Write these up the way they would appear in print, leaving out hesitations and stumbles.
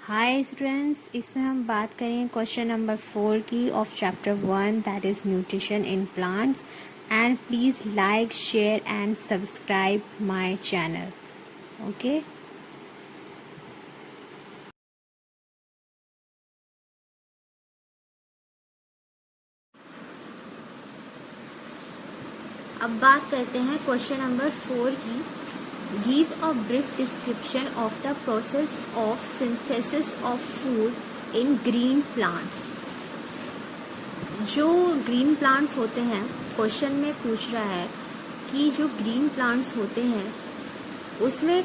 Hi students, इसमें हम बात करेंगे क्वेश्चन नंबर 4 की of chapter 1 that is nutrition in plants. And please like share and subscribe my channel. Okay, अब बात करते हैं क्वेश्चन नंबर 4 की। Give a brief description of the process of synthesis of food in green plants. जो green plants होते हैं, question में पूछ रहा है कि जो ग्रीन प्लांट्स होते हैं उसमें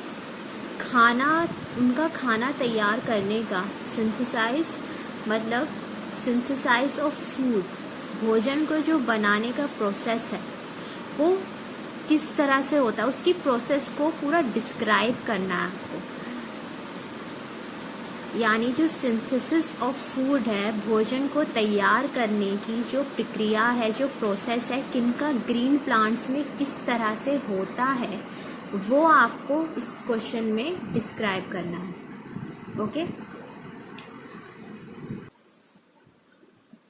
उनका खाना तैयार करने का सिंथेसाइज ऑफ फूड, भोजन को जो बनाने का प्रोसेस है वो किस तरह से होता है, उसकी प्रोसेस को पूरा डिस्क्राइब करना है आपको। यानी जो सिंथेसिस ऑफ फूड है, भोजन को तैयार करने की जो प्रक्रिया है, जो प्रोसेस है, किनका ग्रीन प्लांट्स में किस तरह से होता है, वो आपको इस क्वेश्चन में डिस्क्राइब करना है। ओके,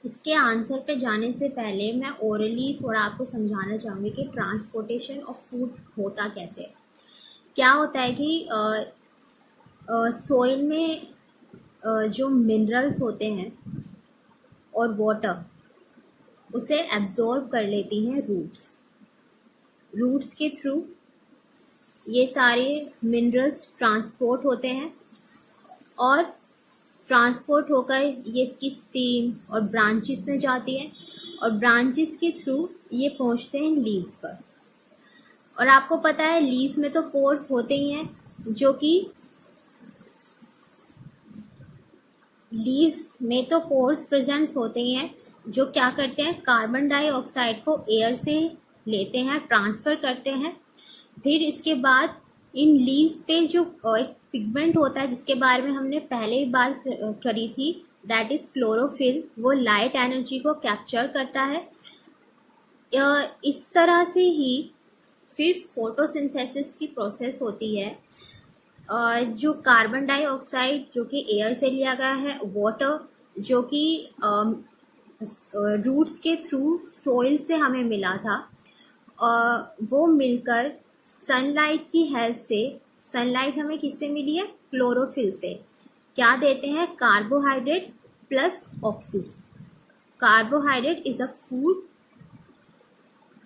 इसके आंसर पे जाने से पहले मैं ओरली थोड़ा आपको समझाना चाहूँगी कि ट्रांसपोर्टेशन ऑफ फूड होता कैसे है। क्या होता है कि सोइल में जो मिनरल्स होते हैं और वाटर उसे एब्जॉर्ब कर लेती हैं रूट्स के थ्रू ये सारे मिनरल्स ट्रांसपोर्ट होते हैं और ट्रांसपोर्ट होकर ये इसकी स्टेम और ब्रांचेस में जाती है और ब्रांचेस के थ्रू ये पहुंचते हैं लीव्स पर। और आपको पता है लीव्स में तो पोर्स होते ही हैं, जो कि लीव्स में तो पोर्स प्रेजेंट्स होते ही हैं जो क्या करते हैं, कार्बन डाइऑक्साइड को एयर से लेते हैं, ट्रांसफर करते हैं। फिर इसके बाद इन लीव्स पे जो एक पिगमेंट होता है जिसके बारे में हमने पहले ही बात करी थी, दैट इज क्लोरोफिल, वो लाइट एनर्जी को कैप्चर करता है। इस तरह से ही फिर फोटोसिंथेसिस की प्रोसेस होती है। जो कार्बन डाइऑक्साइड जो कि एयर से लिया गया है, वाटर जो कि रूट्स के थ्रू सोइल से हमें मिला था, वो मिलकर सनलाइट की हेल्प से, सनलाइट हमें किससे मिली है, क्लोरोफिल से, क्या देते हैं, carbohydrate plus oxygen. Carbohydrate is a food.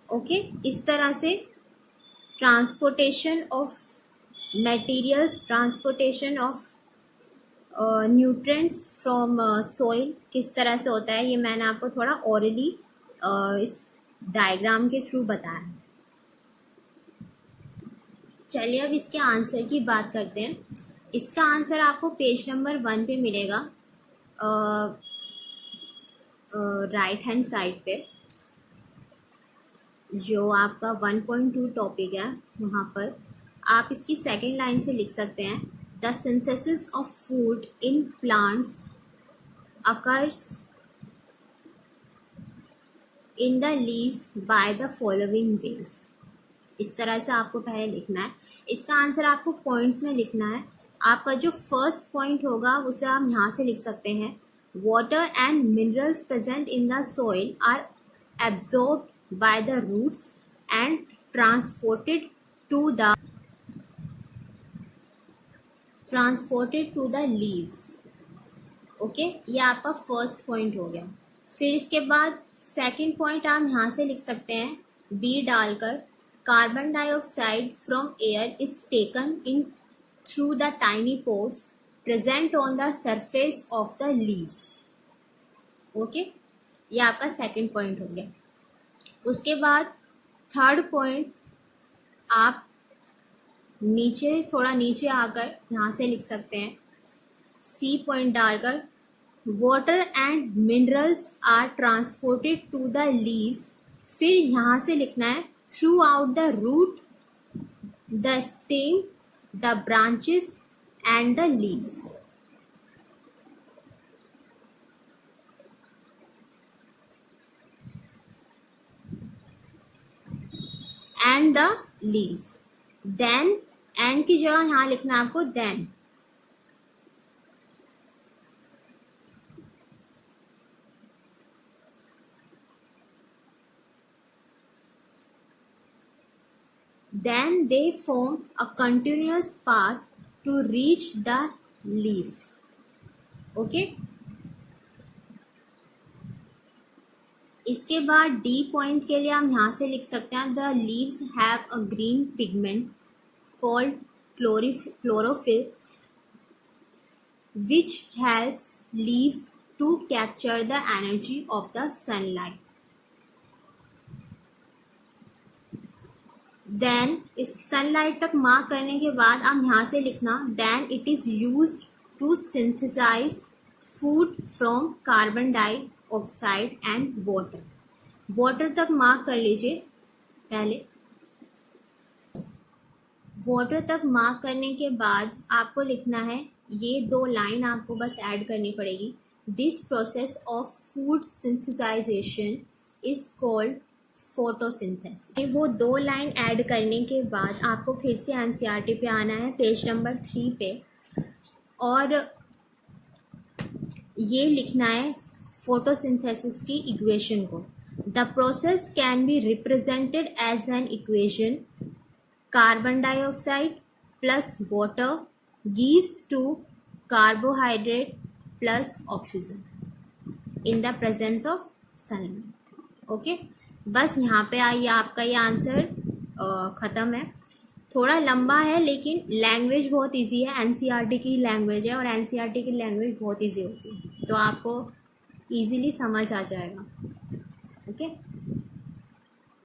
Okay, इस तरह से transportation of materials, transportation of nutrients from soil किस तरह से होता है, ये मैंने आपको थोड़ा ओरली इस डायग्राम के थ्रू बताया। चलिए अब इसके आंसर की बात करते हैं। इसका आंसर आपको पेज नंबर 1 पे मिलेगा, राइट हैंड साइड पे, जो आपका 1.2 टॉपिक है, वहाँ पर आप इसकी सेकेंड लाइन से लिख सकते हैं, the synthesis of food in plants occurs in the leaves by the following veg. इस तरह से आपको पहले लिखना है। इसका आंसर आपको पॉइंट्स में लिखना है। आपका जो फर्स्ट पॉइंट होगा उसे आप यहाँ से लिख सकते हैं, water and minerals present in the soil are absorbed by the roots and transported to the leaves. Okay, ये आपका फर्स्ट पॉइंट हो गया। फिर इसके बाद सेकंड पॉइंट आप यहाँ से लिख सकते हैं, बी डालकर, carbon dioxide from air is taken in through the tiny pores present on the surface of the leaves. Okay, ये आपका सेकंड पॉइंट हो गया। उसके बाद थर्ड पॉइंट आप थोड़ा नीचे आकर यहाँ से लिख सकते हैं, सी पॉइंट डालकर, water and minerals are transported to the leaves. फिर यहाँ से लिखना है, throughout the root, the stem, the branches and the leaves. And the leaves. Then, and की जगह यहाँ लिखना है आपको then. then they form a continuous path to reach the leaf. Okay. इसके बाद डी पॉइंट के लिए हम यहाँ से लिख सकते हैं the leaves have a green pigment called chlorophyll which helps leaves to capture the energy of the sunlight. Then इस सनलाइट तक मार्क करने के बाद आप यहाँ से लिखना then it is used to synthesize food from carbon dioxide and water. Water तक मार्क कर लीजिए पहले. वाटर तक मार्क करने के बाद आपको लिखना है, ये 2 लाइन आपको बस ऐड करनी पड़ेगी. This process of food synthesization is called photosynthesis. वो 2 लाइन ऐड करने के बाद आपको फिर से एनसीईआरटी पे आना है, पेज नंबर 3 पे, और ये लिखना है फोटोसिंथेसिस की इक्वेशन को. The process can be represented as an equation. Carbon dioxide plus water gives to carbohydrate plus oxygen in the presence of sunlight. Okay, बस यहाँ पे आइए, आपका ये आंसर ख़त्म है. थोड़ा लंबा है लेकिन लैंग्वेज बहुत इजी है. एनसीईआरटी की लैंग्वेज है और एनसीईआरटी की लैंग्वेज बहुत इजी होती है, तो आपको इजीली समझ आ जाएगा. ओके.